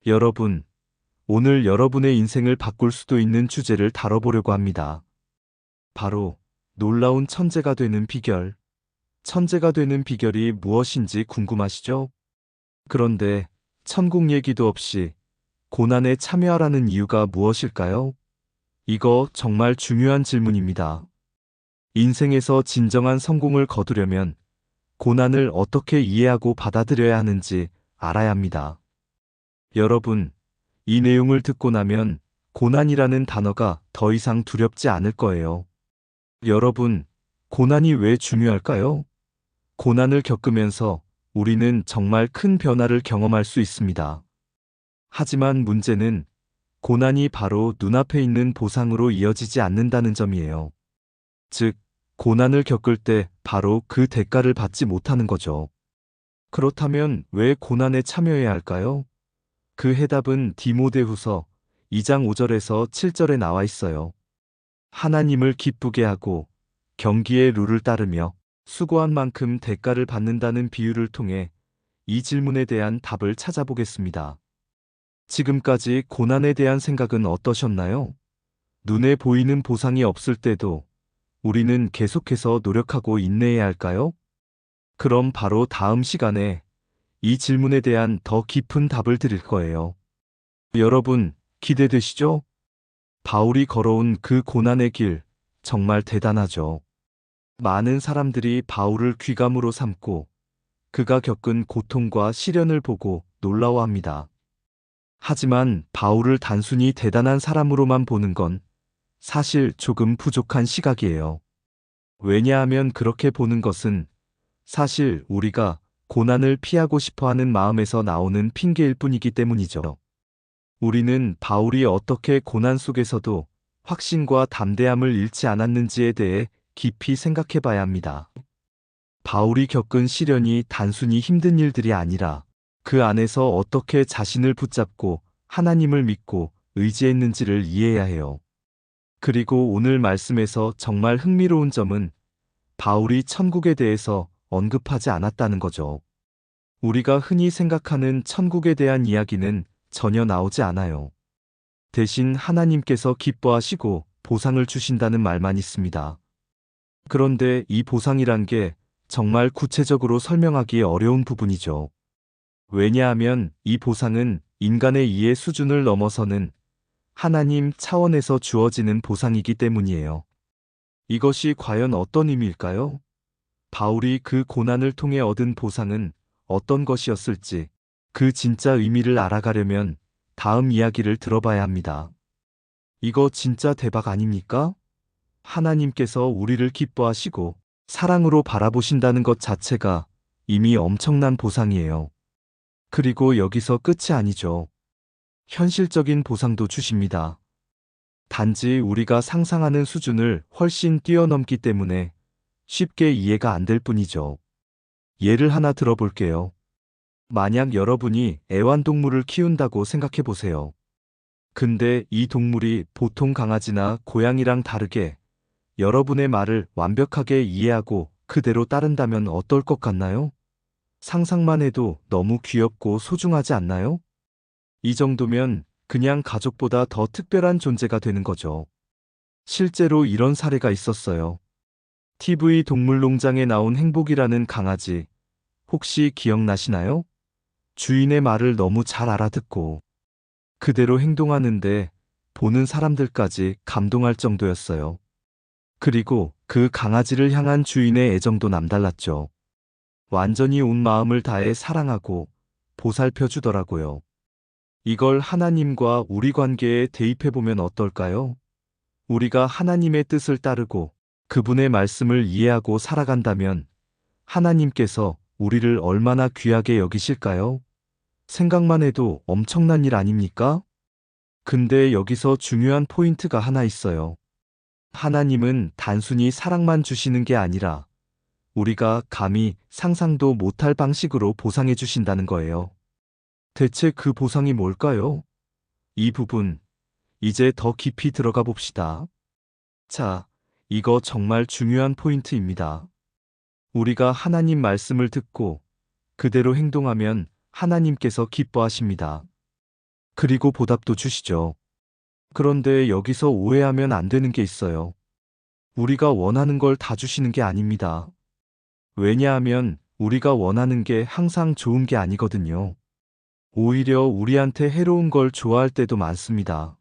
여러분, 오늘 여러분의 인생을 바꿀 수도 있는 주제를 다뤄보려고 합니다. 바로 놀라운 천재가 되는 비결. 천재가 되는 비결이 무엇인지 궁금하시죠? 그런데 천국 얘기도 없이 고난에 참여하라는 이유가 무엇일까요? 이거 정말 중요한 질문입니다. 인생에서 진정한 성공을 거두려면 고난을 어떻게 이해하고 받아들여야 하는지 알아야 합니다. 여러분, 이 내용을 듣고 나면 고난이라는 단어가 더 이상 두렵지 않을 거예요. 여러분, 고난이 왜 중요할까요? 고난을 겪으면서 우리는 정말 큰 변화를 경험할 수 있습니다. 하지만 문제는 고난이 바로 눈앞에 있는 보상으로 이어지지 않는다는 점이에요. 즉, 고난을 겪을 때 바로 그 대가를 받지 못하는 거죠. 그렇다면 왜 고난에 참여해야 할까요? 그 해답은 디모데후서 2장 5절에서 7절에 나와 있어요. 하나님을 기쁘게 하고 경기의 룰을 따르며 수고한 만큼 대가를 받는다는 비유를 통해 이 질문에 대한 답을 찾아보겠습니다. 지금까지 고난에 대한 생각은 어떠셨나요? 눈에 보이는 보상이 없을 때도 우리는 계속해서 노력하고 인내해야 할까요? 그럼 바로 다음 시간에 이 질문에 대한 더 깊은 답을 드릴 거예요. 여러분, 기대되시죠? 바울이 걸어온 그 고난의 길, 정말 대단하죠. 많은 사람들이 바울을 귀감으로 삼고 그가 겪은 고통과 시련을 보고 놀라워합니다. 하지만 바울을 단순히 대단한 사람으로만 보는 건 사실 조금 부족한 시각이에요. 왜냐하면 그렇게 보는 것은 사실 우리가 고난을 피하고 싶어 하는 마음에서 나오는 핑계일 뿐이기 때문이죠. 우리는 바울이 어떻게 고난 속에서도 확신과 담대함을 잃지 않았는지에 대해 깊이 생각해 봐야 합니다. 바울이 겪은 시련이 단순히 힘든 일들이 아니라 그 안에서 어떻게 자신을 붙잡고 하나님을 믿고 의지했는지를 이해해야 해요. 그리고 오늘 말씀에서 정말 흥미로운 점은 바울이 천국에 대해서 언급하지 않았다는 거죠. 우리가 흔히 생각하는 천국에 대한 이야기는 전혀 나오지 않아요. 대신 하나님께서 기뻐하시고 보상을 주신다는 말만 있습니다. 그런데 이 보상이란 게 정말 구체적으로 설명하기 어려운 부분이죠. 왜냐하면 이 보상은 인간의 이해 수준을 넘어서는 하나님 차원에서 주어지는 보상이기 때문이에요. 이것이 과연 어떤 의미일까요? 바울이 그 고난을 통해 얻은 보상은 어떤 것이었을지 그 진짜 의미를 알아가려면 다음 이야기를 들어봐야 합니다. 이거 진짜 대박 아닙니까? 하나님께서 우리를 기뻐하시고 사랑으로 바라보신다는 것 자체가 이미 엄청난 보상이에요. 그리고 여기서 끝이 아니죠. 현실적인 보상도 주십니다. 단지 우리가 상상하는 수준을 훨씬 뛰어넘기 때문에 쉽게 이해가 안 될 뿐이죠. 예를 하나 들어볼게요. 만약 여러분이 애완동물을 키운다고 생각해 보세요. 근데 이 동물이 보통 강아지나 고양이랑 다르게 여러분의 말을 완벽하게 이해하고 그대로 따른다면 어떨 것 같나요? 상상만 해도 너무 귀엽고 소중하지 않나요? 이 정도면 그냥 가족보다 더 특별한 존재가 되는 거죠. 실제로 이런 사례가 있었어요. TV 동물농장에 나온 행복이라는 강아지, 혹시 기억나시나요? 주인의 말을 너무 잘 알아듣고 그대로 행동하는데 보는 사람들까지 감동할 정도였어요. 그리고 그 강아지를 향한 주인의 애정도 남달랐죠. 완전히 온 마음을 다해 사랑하고 보살펴 주더라고요. 이걸 하나님과 우리 관계에 대입해보면 어떨까요? 우리가 하나님의 뜻을 따르고 그분의 말씀을 이해하고 살아간다면 하나님께서 우리를 얼마나 귀하게 여기실까요? 생각만 해도 엄청난 일 아닙니까? 근데 여기서 중요한 포인트가 하나 있어요. 하나님은 단순히 사랑만 주시는 게 아니라 우리가 감히 상상도 못할 방식으로 보상해 주신다는 거예요. 대체 그 보상이 뭘까요? 이 부분, 이제 더 깊이 들어가 봅시다. 자, 이거 정말 중요한 포인트입니다. 우리가 하나님 말씀을 듣고 그대로 행동하면 하나님께서 기뻐하십니다. 그리고 보답도 주시죠. 그런데 여기서 오해하면 안 되는 게 있어요. 우리가 원하는 걸 다 주시는 게 아닙니다. 왜냐하면 우리가 원하는 게 항상 좋은 게 아니거든요. 오히려 우리한테 해로운 걸 좋아할 때도 많습니다.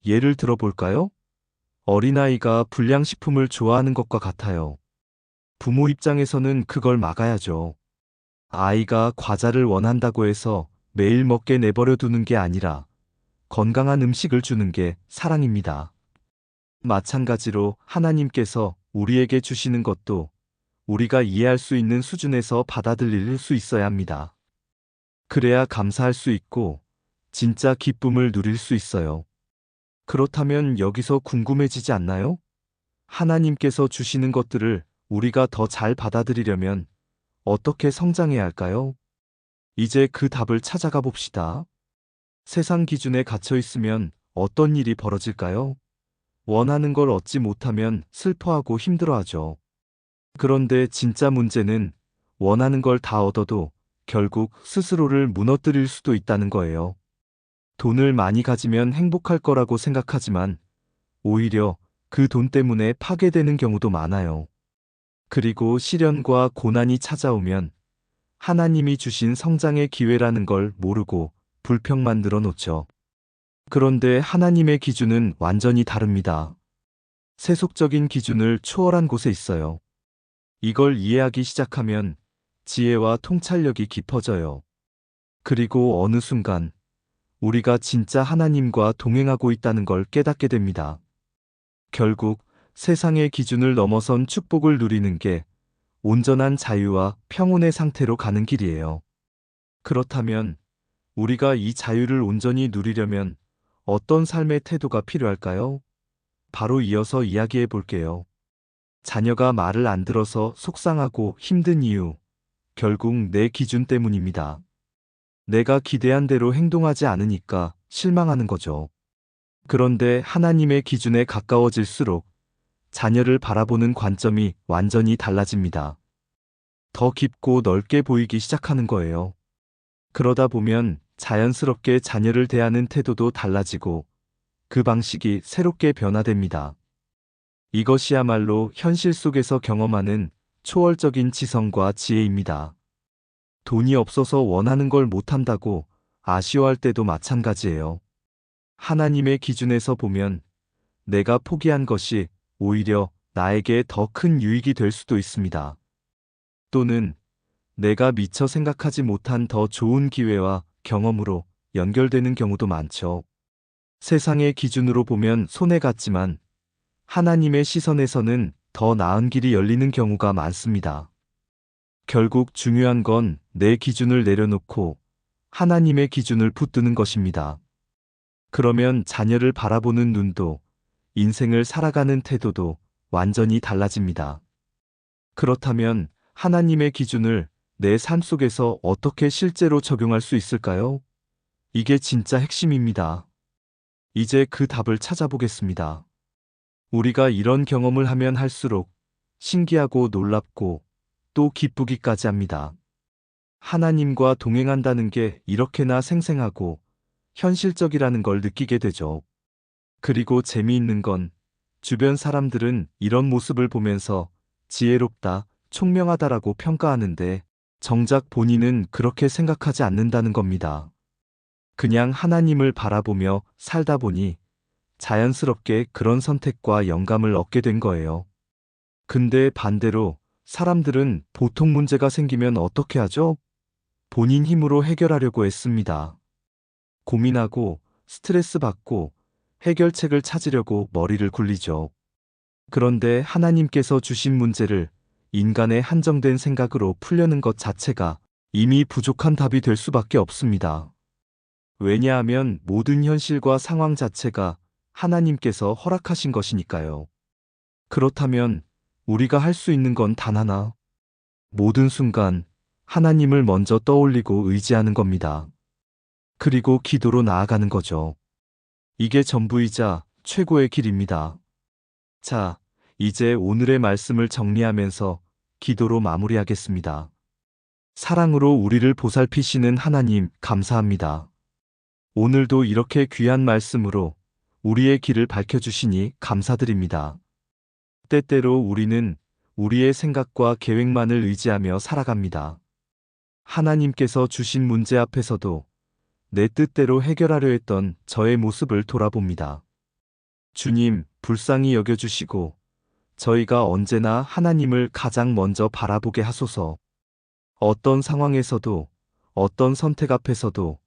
예를 들어 볼까요? 어린아이가 불량식품을 좋아하는 것과 같아요. 부모 입장에서는 그걸 막아야죠. 아이가 과자를 원한다고 해서 매일 먹게 내버려 두는 게 아니라 건강한 음식을 주는 게 사랑입니다. 마찬가지로 하나님께서 우리에게 주시는 것도 우리가 이해할 수 있는 수준에서 받아들일 수 있어야 합니다. 그래야 감사할 수 있고 진짜 기쁨을 누릴 수 있어요. 그렇다면 여기서 궁금해지지 않나요? 하나님께서 주시는 것들을 우리가 더 잘 받아들이려면 어떻게 성장해야 할까요? 이제 그 답을 찾아가 봅시다. 세상 기준에 갇혀 있으면 어떤 일이 벌어질까요? 원하는 걸 얻지 못하면 슬퍼하고 힘들어하죠. 그런데 진짜 문제는 원하는 걸 다 얻어도 결국 스스로를 무너뜨릴 수도 있다는 거예요. 돈을 많이 가지면 행복할 거라고 생각하지만 오히려 그 돈 때문에 파괴되는 경우도 많아요. 그리고 시련과 고난이 찾아오면 하나님이 주신 성장의 기회라는 걸 모르고 불평 만들어 놓죠. 그런데 하나님의 기준은 완전히 다릅니다. 세속적인 기준을 초월한 곳에 있어요. 이걸 이해하기 시작하면 지혜와 통찰력이 깊어져요. 그리고 어느 순간 우리가 진짜 하나님과 동행하고 있다는 걸 깨닫게 됩니다. 결국 세상의 기준을 넘어선 축복을 누리는 게 온전한 자유와 평온의 상태로 가는 길이에요. 그렇다면 우리가 이 자유를 온전히 누리려면 어떤 삶의 태도가 필요할까요? 바로 이어서 이야기해 볼게요. 자녀가 말을 안 들어서 속상하고 힘든 이유, 결국 내 기준 때문입니다. 내가 기대한 대로 행동하지 않으니까 실망하는 거죠. 그런데 하나님의 기준에 가까워질수록 자녀를 바라보는 관점이 완전히 달라집니다. 더 깊고 넓게 보이기 시작하는 거예요. 그러다 보면 자연스럽게 자녀를 대하는 태도도 달라지고 그 방식이 새롭게 변화됩니다. 이것이야말로 현실 속에서 경험하는 초월적인 지성과 지혜입니다. 돈이 없어서 원하는 걸 못한다고 아쉬워할 때도 마찬가지예요. 하나님의 기준에서 보면 내가 포기한 것이 오히려 나에게 더 큰 유익이 될 수도 있습니다. 또는 내가 미처 생각하지 못한 더 좋은 기회와 경험으로 연결되는 경우도 많죠. 세상의 기준으로 보면 손해 같지만 하나님의 시선에서는 더 나은 길이 열리는 경우가 많습니다. 결국 중요한 건 내 기준을 내려놓고 하나님의 기준을 붙드는 것입니다. 그러면 자녀를 바라보는 눈도 인생을 살아가는 태도도 완전히 달라집니다. 그렇다면 하나님의 기준을 내 삶 속에서 어떻게 실제로 적용할 수 있을까요? 이게 진짜 핵심입니다. 이제 그 답을 찾아보겠습니다. 우리가 이런 경험을 하면 할수록 신기하고 놀랍고 또 기쁘기까지 합니다. 하나님과 동행한다는 게 이렇게나 생생하고 현실적이라는 걸 느끼게 되죠. 그리고 재미있는 건 주변 사람들은 이런 모습을 보면서 지혜롭다, 총명하다라고 평가하는데 정작 본인은 그렇게 생각하지 않는다는 겁니다. 그냥 하나님을 바라보며 살다 보니 자연스럽게 그런 선택과 영감을 얻게 된 거예요. 근데 반대로 사람들은 보통 문제가 생기면 어떻게 하죠? 본인 힘으로 해결하려고 했습니다. 고민하고 스트레스 받고 해결책을 찾으려고 머리를 굴리죠. 그런데 하나님께서 주신 문제를 인간의 한정된 생각으로 풀려는 것 자체가 이미 부족한 답이 될 수밖에 없습니다. 왜냐하면 모든 현실과 상황 자체가 하나님께서 허락하신 것이니까요. 그렇다면 우리가 할 수 있는 건 단 하나. 모든 순간 하나님을 먼저 떠올리고 의지하는 겁니다. 그리고 기도로 나아가는 거죠. 이게 전부이자 최고의 길입니다. 자, 이제 오늘의 말씀을 정리하면서 기도로 마무리하겠습니다. 사랑으로 우리를 보살피시는 하나님, 감사합니다. 오늘도 이렇게 귀한 말씀으로 우리의 길을 밝혀주시니 감사드립니다. 때때로 우리는 우리의 생각과 계획만을 의지하며 살아갑니다. 하나님께서 주신 문제 앞에서도 내 뜻대로 해결하려 했던 저의 모습을 돌아봅니다. 주님, 불쌍히 여겨주시고 저희가 언제나 하나님을 가장 먼저 바라보게 하소서. 어떤 상황에서도, 어떤 선택 앞에서도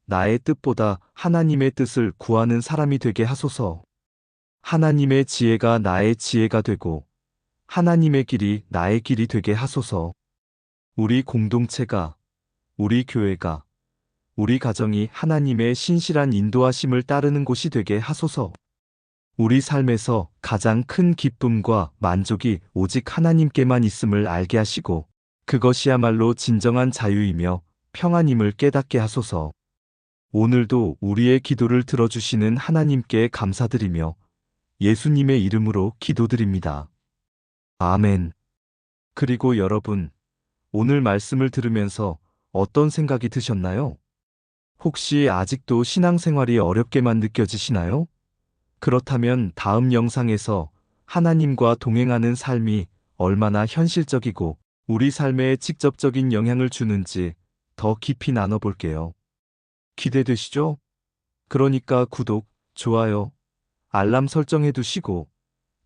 나의 뜻보다 하나님의 뜻을 구하는 사람이 되게 하소서. 하나님의 지혜가 나의 지혜가 되고 하나님의 길이 나의 길이 되게 하소서. 우리 공동체가, 우리 교회가, 우리 가정이 하나님의 신실한 인도하심을 따르는 곳이 되게 하소서. 우리 삶에서 가장 큰 기쁨과 만족이 오직 하나님께만 있음을 알게 하시고 그것이야말로 진정한 자유이며 평안임을 깨닫게 하소서. 오늘도 우리의 기도를 들어주시는 하나님께 감사드리며 예수님의 이름으로 기도드립니다. 아멘. 그리고 여러분, 오늘 말씀을 들으면서 어떤 생각이 드셨나요? 혹시 아직도 신앙생활이 어렵게만 느껴지시나요? 그렇다면 다음 영상에서 하나님과 동행하는 삶이 얼마나 현실적이고 우리 삶에 직접적인 영향을 주는지 더 깊이 나눠볼게요. 기대되시죠? 그러니까 구독, 좋아요, 알람 설정해 두시고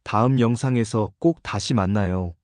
다음 영상에서 꼭 다시 만나요.